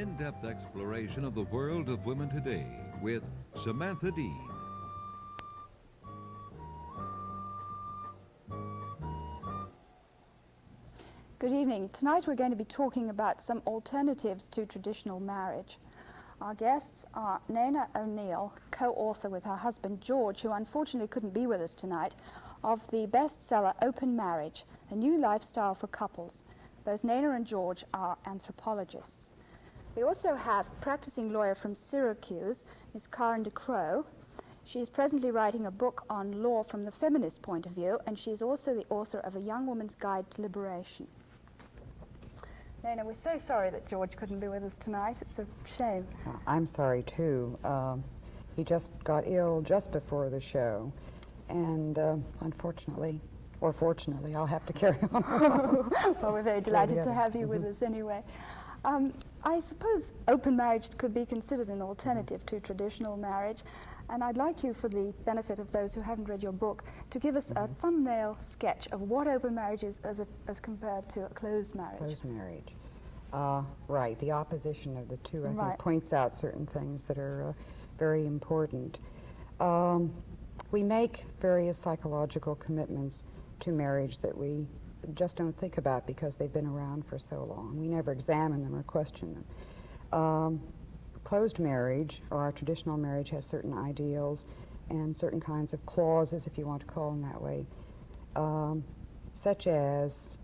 in-depth exploration of the world of women today with Samantha Dean. Good evening. Tonight we're going to be talking about some alternatives to traditional marriage. Our guests are Nena O'Neill, co-author with her husband George, who unfortunately couldn't be with us tonight, of the bestseller Open Marriage, a new lifestyle for couples. Both Nena and George are anthropologists. We also have practicing lawyer from Syracuse, Ms. Karen DeCrow. She is presently writing a book on law from the feminist point of view, and she is also the author of A Young Woman's Guide to Liberation. Nena, we're so sorry that George couldn't be with us tonight. It's a shame. I'm sorry, too. He just got ill just before the show, and unfortunately, or fortunately, I'll have to carry on. Well, we're very delighted to have you with us anyway. I suppose open marriage could be considered an alternative to traditional marriage, and I'd like you, for the benefit of those who haven't read your book, to give us a thumbnail sketch of what open marriage is as compared to a closed marriage. Closed marriage. Right, the opposition of the two, I Right. think, points out certain things that are very important. We make various psychological commitments to marriage that we just don't think about because they've been around for so long. We never examine them or question them. Closed marriage, or our traditional marriage, has certain ideals and certain kinds of clauses, if you want to call them that way, such as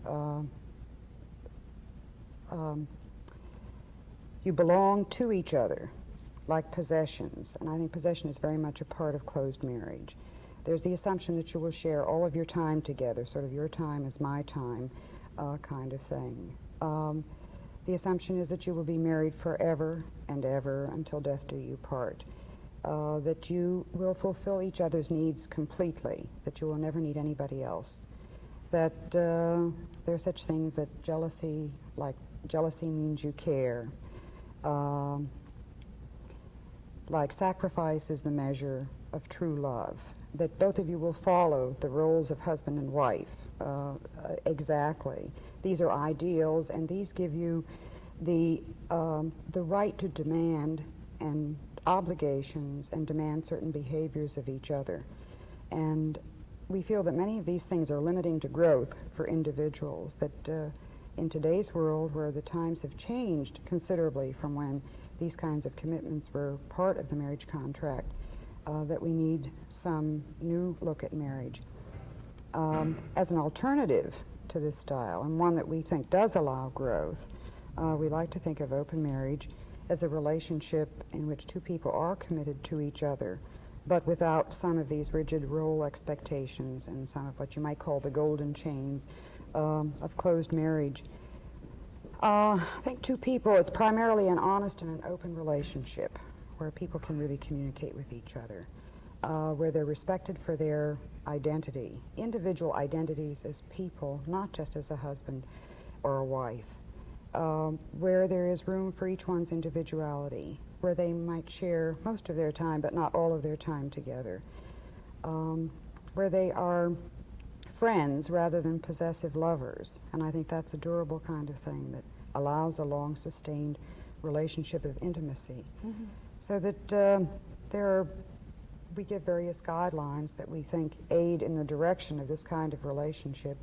you belong to each other like possessions, and I think possession is very much a part of closed marriage. There's the assumption that you will share all of your time together, sort of your time is my time kind of thing. The assumption is that you will be married forever and ever until death do you part, that you will fulfill each other's needs completely, that you will never need anybody else, that there are such things that jealousy means you care, like sacrifice is the measure of true love, that both of you will follow the roles of husband and wife exactly. These are ideals, and these give you the right to demand and obligations and demand certain behaviors of each other. And we feel that many of these things are limiting to growth for individuals, that in today's world, where the times have changed considerably from when these kinds of commitments were part of the marriage contract, that we need some new look at marriage. As an alternative to this style, and one that we think does allow growth, we like to think of open marriage as a relationship in which two people are committed to each other, but without some of these rigid role expectations and some of what you might call the golden chains of closed marriage. I think two people, it's primarily an honest and an open relationship where people can really communicate with each other, where they're respected for their identity, individual identities as people, not just as a husband or a wife, where there is room for each one's individuality, where they might share most of their time but not all of their time together, where they are friends rather than possessive lovers. And I think that's a durable kind of thing that allows a long sustained relationship of intimacy. So that we give various guidelines that we think aid in the direction of this kind of relationship,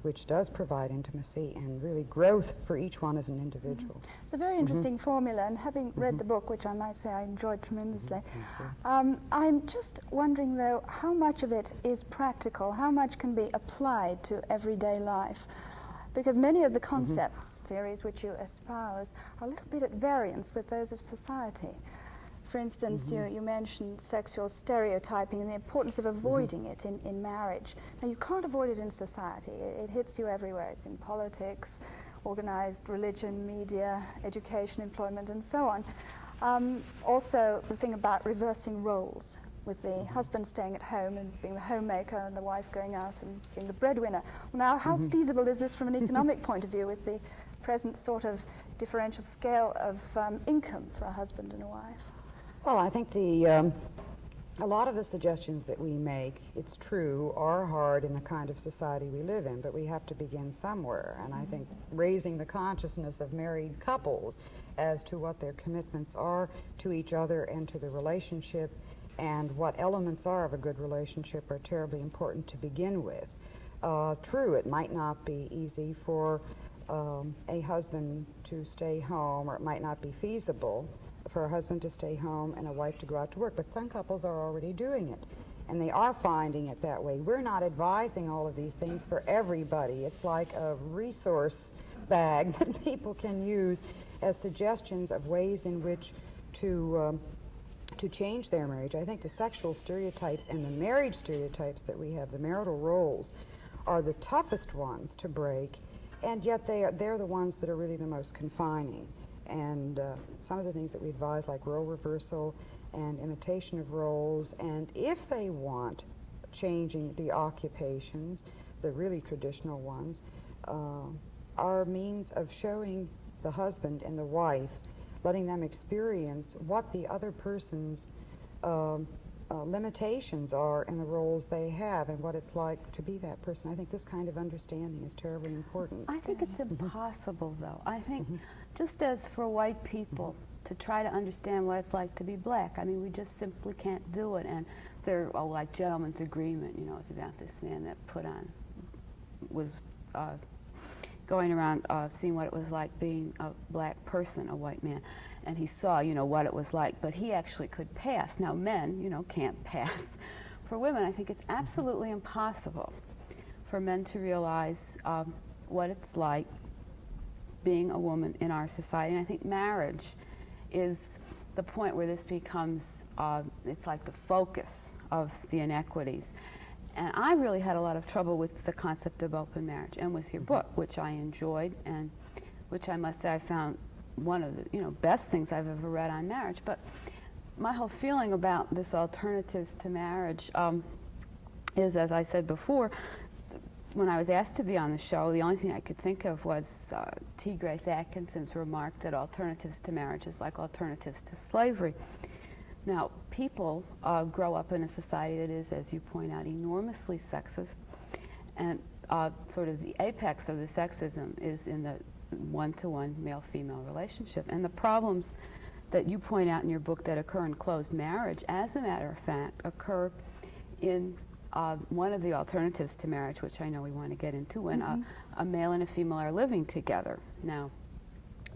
which does provide intimacy and really growth for each one as an individual. It's a very interesting formula, and having read the book, which I might say I enjoyed tremendously, I'm just wondering, though, how much of it is practical, how much can be applied to everyday life? Because many of the concepts, theories which you espouse, are a little bit at variance with those of society. For instance, you mentioned sexual stereotyping and the importance of avoiding it in marriage. Now, you can't avoid it in society. It hits you everywhere. It's in politics, organized religion, media, education, employment, and so on. Also, the thing about reversing roles, with the husband staying at home and being the homemaker and the wife going out and being the breadwinner. Well, now, how feasible is this from an economic point of view with the present sort of differential scale of income for a husband and a wife? Well, I think the A lot of the suggestions that we make, it's true, are hard in the kind of society we live in, but we have to begin somewhere. And I think raising the consciousness of married couples as to what their commitments are to each other and to the relationship and what elements are of a good relationship are terribly important to begin with. True, it might not be easy for a husband to stay home, or it might not be feasible for a husband to stay home and a wife to go out to work, but some couples are already doing it, and they are finding it that way. We're not advising all of these things for everybody. It's like a resource bag that people can use as suggestions of ways in which to change their marriage. I think the sexual stereotypes and the marriage stereotypes that we have, the marital roles, are the toughest ones to break, and yet they're the ones that are really the most confining. And some of the things that we advise, like role reversal and imitation of roles, and if they want changing the occupations, the really traditional ones, are means of showing the husband and the wife, letting them experience what the other person's limitations are in the roles they have and what it's like to be that person. I think this kind of understanding is terribly important. I think it's impossible, though. I think just as for white people to try to understand what it's like to be black, I mean, we just simply can't do it. And they're like gentleman's agreement, you know, it's about this man that was going around seeing what it was like being a black person, a white man. And he saw, you know, what it was like, but he actually could pass. Now, men, you know, can't pass. For women, I think it's absolutely impossible for men to realize what it's like being a woman in our society. And I think marriage is the point where this becomes, it's like the focus of the inequities. And I really had a lot of trouble with the concept of open marriage and with your book, which I enjoyed and which I must say I found one of the best things I've ever read on marriage. But my whole feeling about this alternatives to marriage is, as I said before, when I was asked to be on the show, the only thing I could think of was T. Grace Atkinson's remark that alternatives to marriage is like alternatives to slavery. Now, people grow up in a society that is, as you point out, enormously sexist, and sort of the apex of the sexism is in the one-to-one male-female relationship. And the problems that you point out in your book that occur in closed marriage, as a matter of fact, occur in one of the alternatives to marriage, which I know we want to get into, when a male and a female are living together. Now,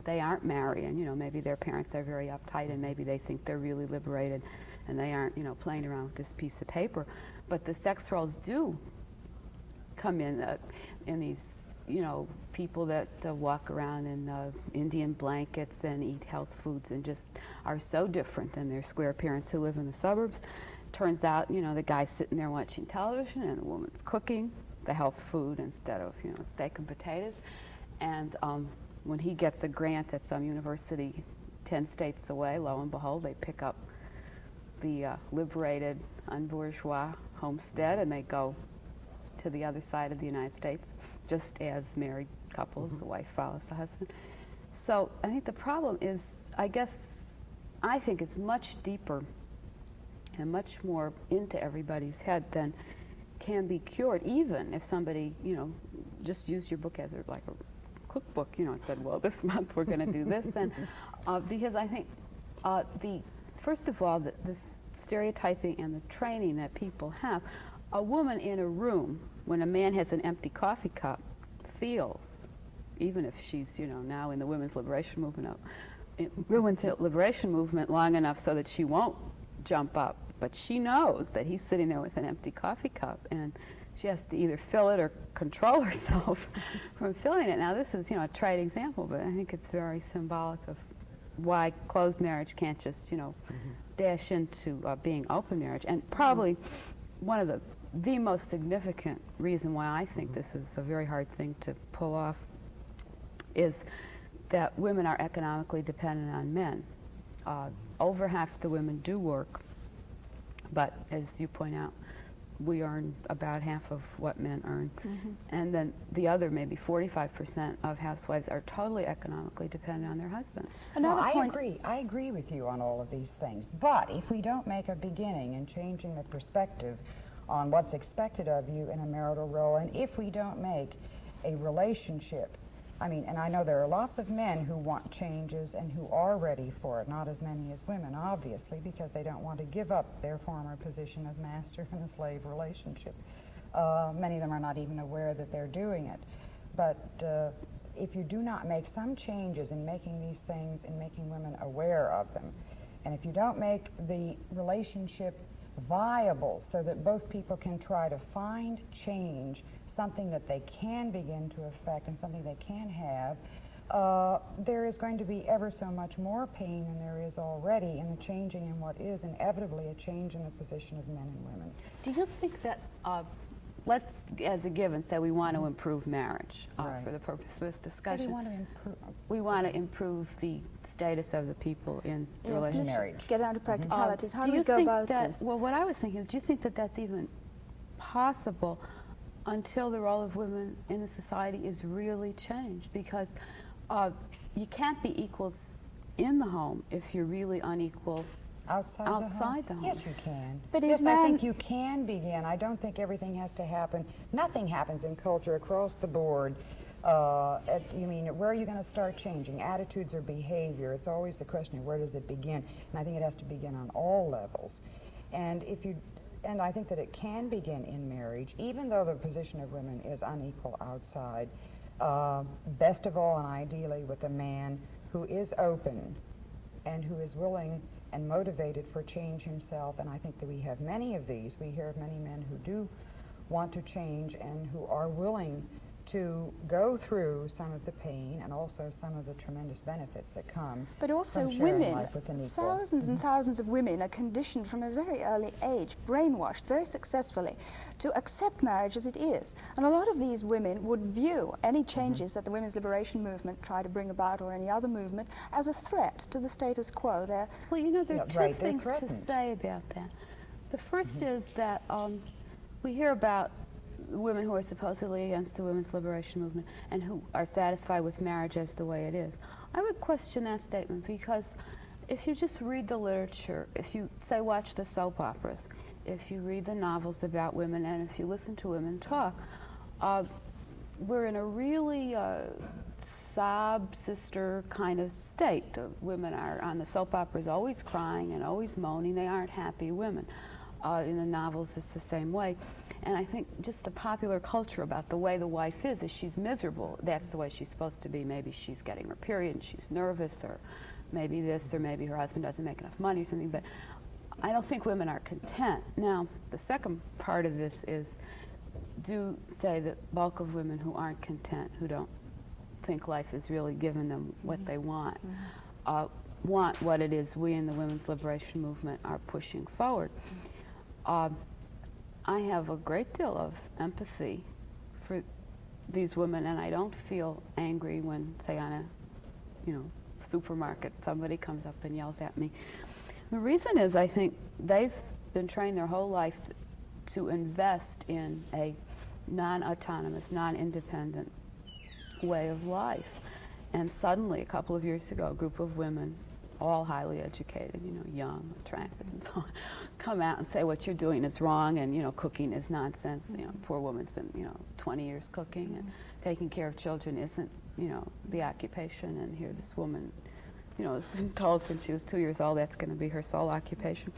they aren't married, and maybe their parents are very uptight, and maybe they think they're really liberated, and they aren't, playing around with this piece of paper. But the sex roles do come in these, people that walk around in Indian blankets and eat health foods and just are so different than their square parents who live in the suburbs. Turns out, the guy's sitting there watching television and the woman's cooking the health food instead of, steak and potatoes. And when he gets a grant at some university 10 states away, lo and behold, they pick up the liberated, unbourgeois homestead and they go to the other side of the United States, just as married couples, the wife follows the husband. So I think the problem is, I think it's much deeper and much more into everybody's head than can be cured, even if somebody, just used your book as like a cookbook, and said, well, this month we're going to do this. And because I think first of all, the stereotyping and the training that people have, a woman in a room when a man has an empty coffee cup feels, even if she's, now in the women's liberation movement long enough so that she won't jump up, but she knows that he's sitting there with an empty coffee cup and she has to either fill it or control herself from filling it. Now this is, a trite example, but I think it's very symbolic of why closed marriage can't just, dash into being open marriage. And probably one of the most significant reason why I think this is a very hard thing to pull off is that women are economically dependent on men. Over half the women do work, but as you point out, we earn about half of what men earn. And then the other, maybe 45% of housewives are totally economically dependent on their husband. Another I point. agree. I agree with you on all of these things. But if we don't make a beginning in changing the perspective on what's expected of you in a marital role, and if we don't make a relationship, I mean, and I know there are lots of men who want changes and who are ready for it, not as many as women, obviously, because they don't want to give up their former position of master in a slave relationship. Many of them are not even aware that they're doing it. But if you do not make some changes in making these things and making women aware of them, and if you don't make the relationship viable so that both people can try to find change, something that they can begin to affect and something they can have, there is going to be ever so much more pain than there is already in the changing in what is inevitably a change in the position of men and women. Do you think that, let's, as a given, say we want to improve marriage Right. for the purpose of this So discussion. we want to improve. We want to improve the status of the people in the Yes, relationship. let's marriage. get down to practicalities. How do you we go think about that, this? Well, what I was thinking is, do you think that that's even possible until the role of women in the society is really changed? Because you can't be equals in the home if you're really unequal Outside the home. Yes, you can. But yes, is I man- think you can begin. I don't think everything has to happen. Nothing happens in culture across the board. You mean, where are you going to start changing? Attitudes or behavior? It's always the question of where does it begin? And I think it has to begin on all levels. And I think that it can begin in marriage, even though the position of women is unequal outside. Best of all, and ideally, with a man who is open and who is willing and motivated for change himself. And I think that we have many of these. We hear of many men who do want to change and who are willing to go through some of the pain and also some of the tremendous benefits that come But also from sharing women, life with an equal. thousands and thousands of women are conditioned from a very early age, brainwashed very successfully, to accept marriage as it is. And a lot of these women would view any changes that the women's liberation movement try to bring about, or any other movement, as a threat to the status quo. They're Well, you know, there are Yeah, two right, they're things to threatened. say about that. The first is that we hear about women who are supposedly against the women's liberation movement and who are satisfied with marriage as the way it is. I would question that statement, because if you just read the literature, if you, say, watch the soap operas, if you read the novels about women, and if you listen to women talk, we're in a really sob sister kind of state. The women are on the soap operas always crying and always moaning. They aren't happy women. In the novels, it's the same way. And I think just the popular culture about the way the wife is she's miserable. That's the way she's supposed to be. Maybe she's getting her period and she's nervous, or maybe this, or maybe her husband doesn't make enough money or something. But I don't think women are content. Now, the second part of this is, do say the bulk of women who aren't content, who don't think life is really giving them what they want, want what it is we in the women's liberation movement are pushing forward. I have a great deal of empathy for these women, and I don't feel angry when, say, on a, supermarket, somebody comes up and yells at me. The reason is, I think they've been trained their whole life to invest in a non-autonomous, non-independent way of life. And suddenly, a couple of years ago, a group of women, all highly educated, young, attractive, and so on, come out and say what you're doing is wrong, and cooking is nonsense. Poor woman's been 20 years cooking, and taking care of children isn't the occupation. And here this woman has been told since she was 2 years old that's going to be her sole occupation.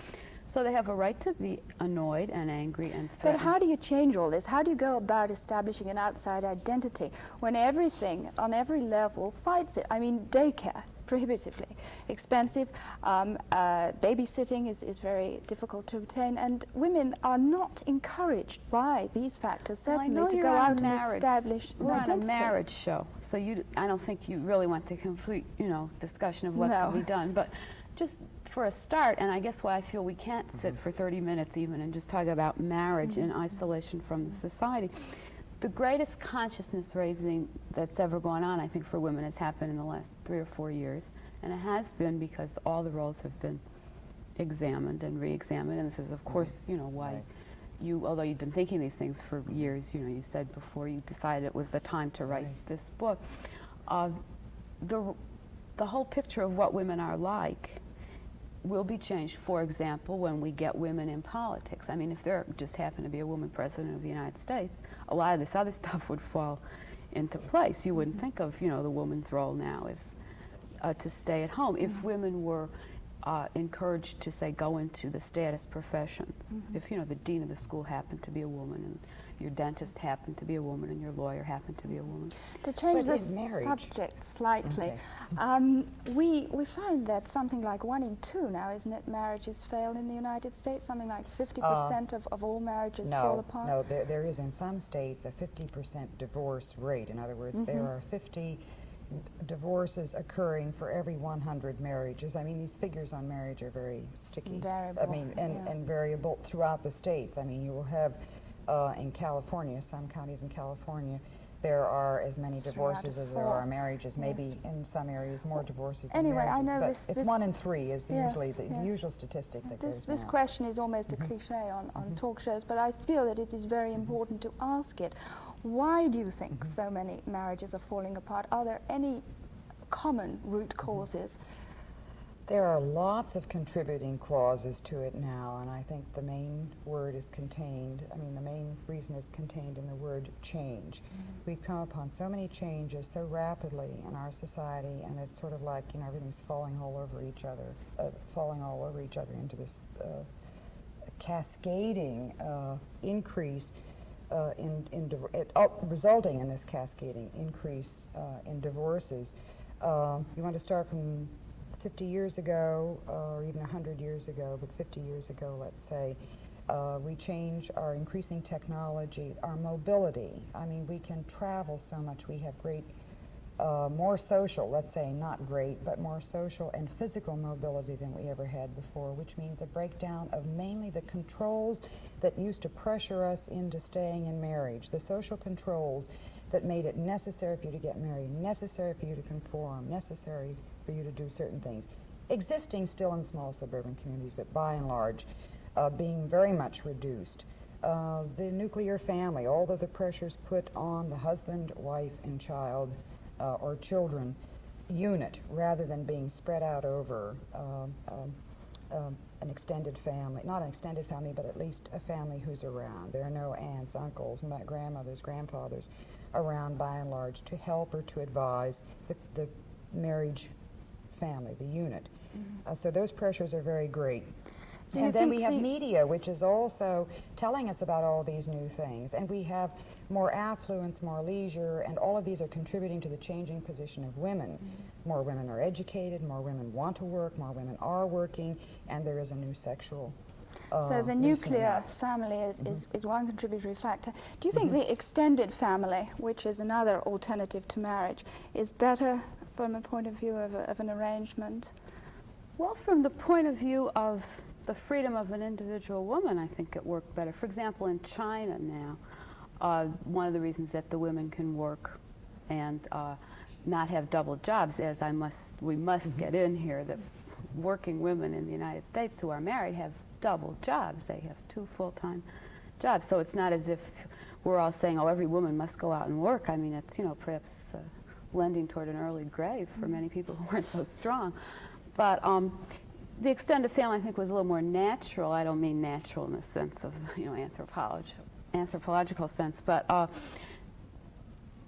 So they have a right to be annoyed and angry and threatened. But how do you change all this? How do you go about establishing an outside identity when everything on every level fights it? I mean, daycare, prohibitively expensive. Babysitting is very difficult to obtain, and women are not encouraged by these factors, Well, I certainly, know to you're go on a out and marriage- establish an We're identity. on a marriage show, so I don't think you really want the complete, discussion of what No. can be done. But just for a start, and I guess why I feel we can't sit for 30 minutes even and just talk about marriage in isolation from the society. The greatest consciousness raising that's ever gone on, I think, for women has happened in the last 3 or 4 years. And it has been because all the roles have been examined and re-examined. And this is, of course, why although you'd been thinking these things for years, you said before you decided it was the time to write this book, the whole picture of what women are like will be changed, for example, when we get women in politics. I mean, if there just happened to be a woman president of the United States, a lot of this other stuff would fall into place. You wouldn't think of, the woman's role now is to stay at home. If women were encouraged to, say, go into the status professions, if, the dean of the school happened to be a woman, and your dentist happened to be a woman, and your lawyer happened to be a woman. To change the subject slightly, we find that something like 1 in 2 now, isn't it, marriages fail in the United States? Something like 50% of all marriages fall apart? No, there is in some states a 50% divorce rate. In other words, there are 50 divorces occurring for every 100 marriages. I mean, these figures on marriage are very sticky. Variable. I mean, and variable throughout the states. I mean, you will have in California, some counties in California, there are as many divorces as there are marriages. Maybe in some areas more divorces than marriages. I know but this, it's 1 in 3 is usually the usual statistic that goes This now. question is almost a cliche on talk shows, but I feel that it is very important to ask it. Why do you think so many marriages are falling apart? Are there any common root causes? There are lots of contributing clauses to it now, and I think the main word is contained, the main reason is contained in the word change. We've come upon so many changes so rapidly in our society, and it's sort of like, everything's falling all over each other into this cascading increase resulting in this cascading increase in divorces. You want to start from 50 years ago, or even 100 years ago, but 50 years ago, let's say, we change our increasing technology, our mobility. I mean, we can travel so much. We have great, more social, let's say, not great, but more social and physical mobility than we ever had before, which means a breakdown of mainly the controls that used to pressure us into staying in marriage, the social controls that made it necessary for you to get married, necessary for you to conform, necessary for you to do certain things, existing still in small suburban communities, but by and large being very much reduced. The nuclear family, all of the pressures put on the husband, wife, and child or children unit rather than being spread out over an extended family, not an extended family, but at least a family who's around. There are no aunts, uncles, grandmothers, grandfathers around by and large to help or to advise the marriage family, the unit. So those pressures are very great. So and then we have media, which is also telling us about all these new things. And we have more affluence, more leisure, and all of these are contributing to the changing position of women. More women are educated, more women want to work, more women are working, and there is a new sexual so the nuclear family is one contributory factor. Do you think the extended family, which is another alternative to marriage, is better from a point of view of an arrangement? Well, from the point of view of the freedom of an individual woman, I think it worked better. For example, in China now, one of the reasons that the women can work and not have double jobs, as we must get in here, that working women in the United States who are married have double jobs. They have 2 full-time jobs. So it's not as if we're all saying, oh, every woman must go out and work. I mean, it's, perhaps lending toward an early grave for many people who weren't so strong. But the extended family, I think, was a little more natural. I don't mean natural in the sense of, anthropological sense, but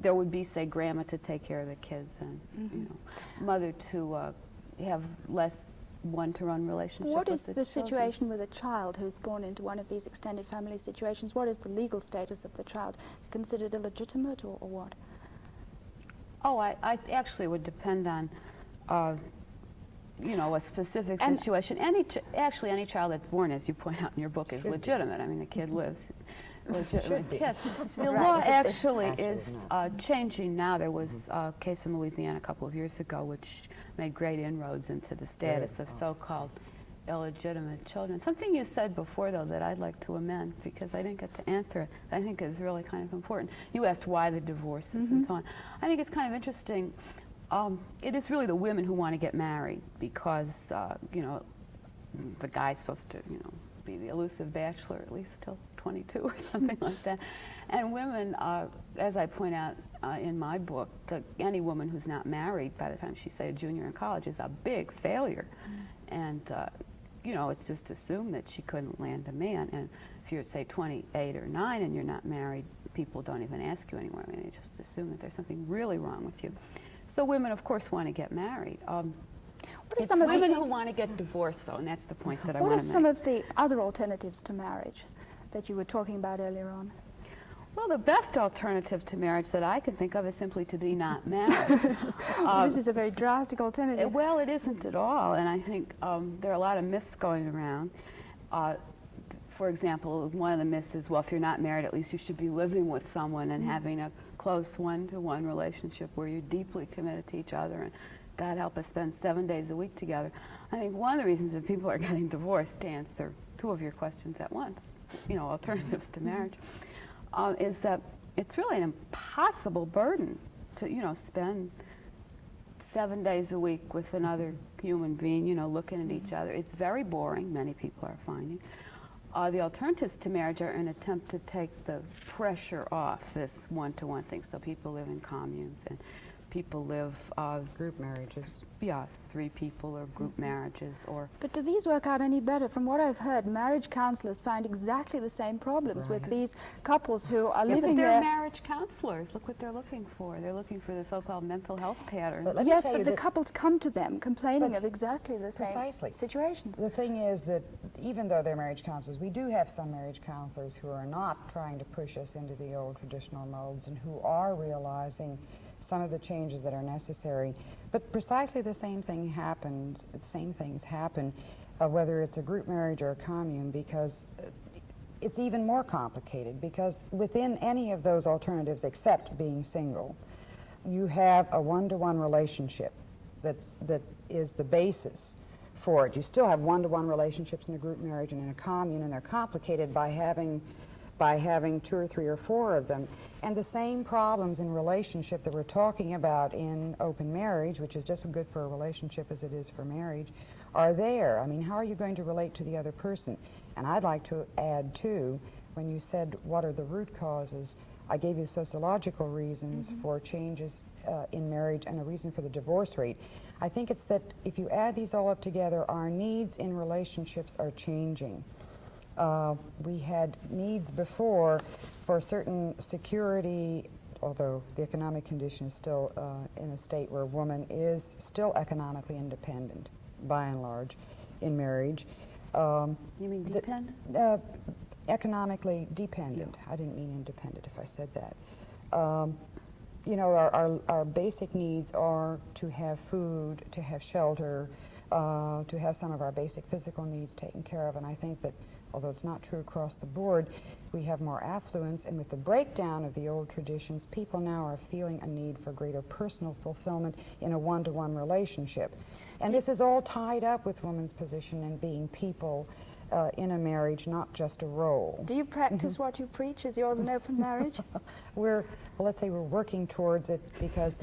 there would be, say, grandma to take care of the kids and, mother to have less one-to-one relationship. What is with the children. situation with a child who's born into one of these extended family situations? What is the legal status of the child? Is it considered illegitimate or what? Oh, I actually would depend on, a specific situation. Actually, any child that's born, as you point out in your book, is legitimate. I mean, the kid lives. Legitimate kid. The law actually is changing now. There was a case in Louisiana a couple of years ago which made great inroads into the status of so-called illegitimate children. Something you said before, though, that I'd like to amend because I didn't get to answer it, I think is really kind of important. You asked why the divorces and so on. I think it's kind of interesting. It is really the women who want to get married because, the guy's supposed to, be the elusive bachelor, at least till 22 or something like that. And women, as I point out in my book, any woman who's not married by the time she's, say, a junior in college is a big failure. And, you know, it's just assumed that she couldn't land a man. And if you're, say, 28 or 9 and you're not married, people don't even ask you anymore. I mean, they just assume that there's something really wrong with you. So women, of course, want to get married. What are It's some of women the, who want to get divorced, though, and that's the point that I what want are to some make. of the other alternatives to marriage that you were talking about earlier on? Well, the best alternative to marriage that I can think of is simply to be not married. This is a very drastic alternative. Well, it isn't at all, and I think there are a lot of myths going around. For example, one of the myths is, well, if you're not married, at least you should be living with someone and having a close one-to-one relationship where you're deeply committed to each other, and God help us spend 7 days a week together. I think one of the reasons that people are getting divorced, to answer 2 of your questions at once, you know, alternatives to marriage, is that it's really an impossible burden to, you know, spend 7 days a week with another human being, you know, looking at each other. It's very boring, many people are finding. The alternatives to marriage are an attempt to take the pressure off this one-to-one thing. So people live in communes, and people live Group marriages. yeah, 3 people or group marriages, or But do these work out any better? From what I've heard, marriage counselors find exactly the same problems with these couples who are yeah, but living they're there. marriage counselors. Look what they're looking for. They're looking for the so-called mental health pattern. But let me Yes, tell but you the that couples come to them complaining But of exactly the same precisely. situations. the thing is that even though they're marriage counselors, we do have some marriage counselors who are not trying to push us into the old traditional molds and who are realizing some of the changes that are necessary. But precisely the same thing happens, the same things happen, whether it's a group marriage or a commune, because it's even more complicated, because within any of those alternatives except being single, you have a one-to-one relationship that is the basis for it. You still have one-to-one relationships in a group marriage and in a commune, and they're complicated by having 2 or 3 or 4 of them. And the same problems in relationship that we're talking about in open marriage, which is just as good for a relationship as it is for marriage, are there. I mean, how are you going to relate to the other person? And I'd like to add, too, when you said what are the root causes, I gave you sociological reasons for changes in marriage and a reason for the divorce rate. I think it's that if you add these all up together, our needs in relationships are changing. We had needs before for certain security, although the economic condition is still in a state where a woman is still economically independent, by and large, in marriage. You mean dependent? Economically dependent. I didn't mean independent if I said that. You know, our basic needs are to have food, to have shelter, to have some of our basic physical needs taken care of, and I think that although it's not true across the board, we have more affluence, and with the breakdown of the old traditions, people now are feeling a need for greater personal fulfillment in a one-to-one relationship. And this is all tied up with women's position in being people in a marriage, not just a role. Do you practice what you preach? Is yours an open marriage? Well, let's say we're working towards it, because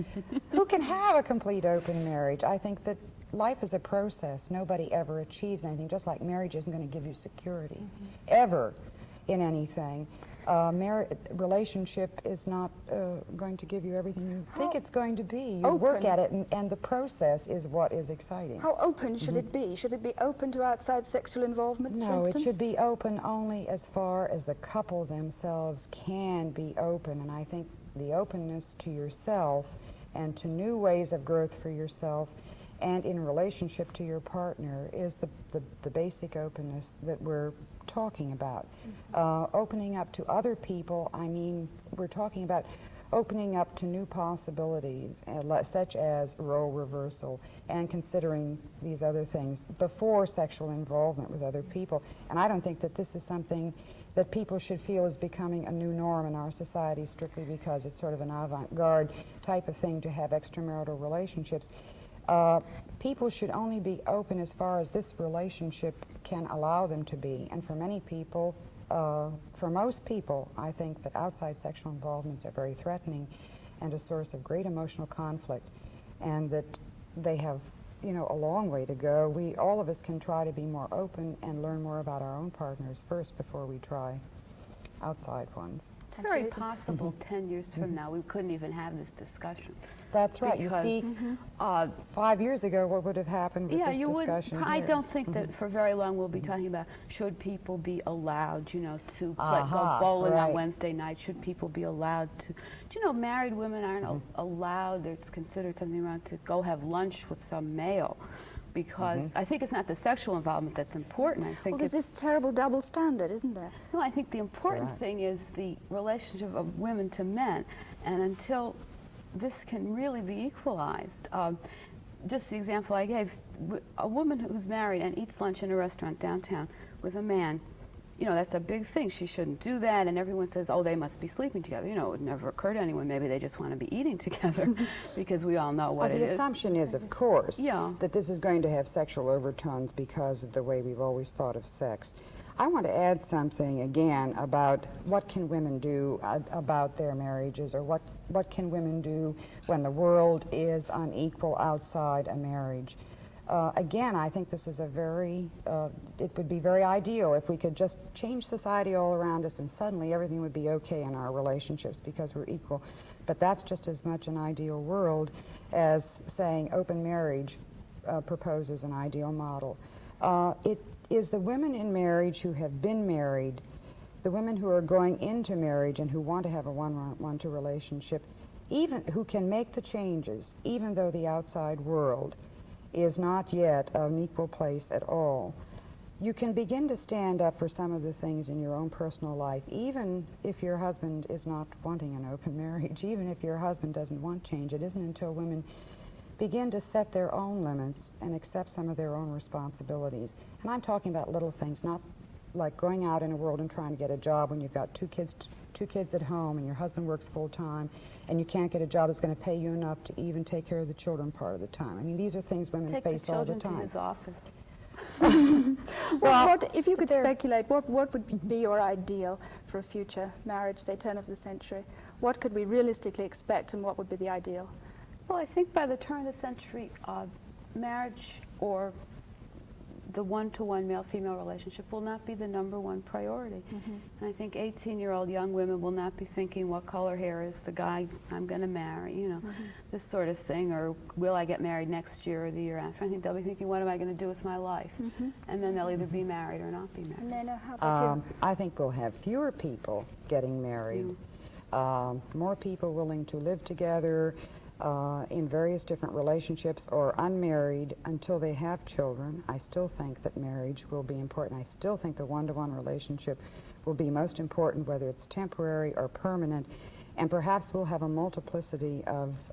who can have a complete open marriage? I think that life is a process. Nobody ever achieves anything, just like marriage isn't going to give you security, ever, in anything. Relationship is not going to give you everything you think it's going to be. You work at it, and the process is what is exciting. How open should it be? Should it be open to outside sexual involvements, for No, instance? it should be open only as far as the couple themselves can be open, and I think the openness to yourself and to new ways of growth for yourself and in relationship to your partner is the basic openness that we're talking about. Opening up to other people, I mean, we're talking about opening up to new possibilities, such as role reversal, and considering these other things before sexual involvement with other people. And I don't think that this is something that people should feel is becoming a new norm in our society strictly because it's sort of an avant-garde type of thing to have extramarital relationships. People should only be open as far as this relationship can allow them to be. And for many people, for most people, I think that outside sexual involvements are very threatening and a source of great emotional conflict, and that they have you know, a long way to go. All of us can try to be more open and learn more about our own partners first before we try outside ones. It's very possible 10 years from now we couldn't even have this discussion. That's right. You Because, see, 5 years ago, what would have happened with this discussion I here? don't think that for very long we'll be talking about should people be allowed, you know, to go bowling on Wednesday night. Should people be allowed to? Do you know married women aren't allowed? It's considered something wrong to go have lunch with some male, because I think it's not the sexual involvement that's important. I think Well, there's this terrible double standard, isn't there? no, I think the important thing is the relationship of women to men, and until this can really be equalized. Just the example I gave, a woman who's married and eats lunch in a restaurant downtown with a man, you know, that's a big thing. She shouldn't do that, and everyone says, oh, they must be sleeping together. You know, it would never occur to anyone. Maybe they just want to be eating together, because we all know what it is. The assumption is, of course, that this is going to have sexual overtones because of the way we've always thought of sex. I want to add something again about what can women do about their marriages, or what can women do when the world is unequal outside a marriage. Again, I think this is a very, it would be very ideal if we could just change society all around us and suddenly everything would be okay in our relationships because we're equal. But that's just as much an ideal world as saying open marriage proposes an ideal model. It is the women in marriage who have been married, the women who are going into marriage and who want to have a one-to relationship, even who can make the changes, even though the outside world is not yet an equal place at all. You can begin to stand up for some of the things in your own personal life, even if your husband is not wanting an open marriage, even if your husband doesn't want change. It isn't until women begin to set their own limits and accept some of their own responsibilities. And I'm talking about little things, not like going out in the world and trying to get a job when you've got two kids at home and your husband works full-time and you can't get a job that's going to pay you enough to even take care of the children part of the time. I mean, these are things women face all the time. Take the children to his office. Well, if you could speculate, what would be your ideal for a future marriage, say turn of the century? What could we realistically expect, and what would be the ideal? Well, I think by the turn of the century, marriage or the one-to-one male-female relationship will not be the #1 priority. And I think 18-year-old young women will not be thinking, what color hair is the guy I'm going to marry, you know, this sort of thing, or will I get married next year or the year after. I think they'll be thinking, what am I going to do with my life? And then they'll either be married or not be married. Nena, how about you? I think we'll have fewer people getting married, more people willing to live together, in various different relationships or unmarried until they have children. I still think that marriage will be important. I still think the one-to-one relationship will be most important, whether it's temporary or permanent. And perhaps we'll have a multiplicity of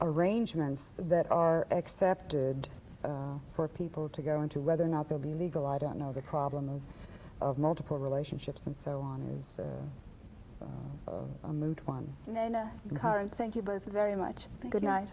arrangements that are accepted for people to go into. Whether or not they'll be legal, I don't know. The problem of multiple relationships and so on is a moot one. Nena, Karen, thank you both very much. Good night.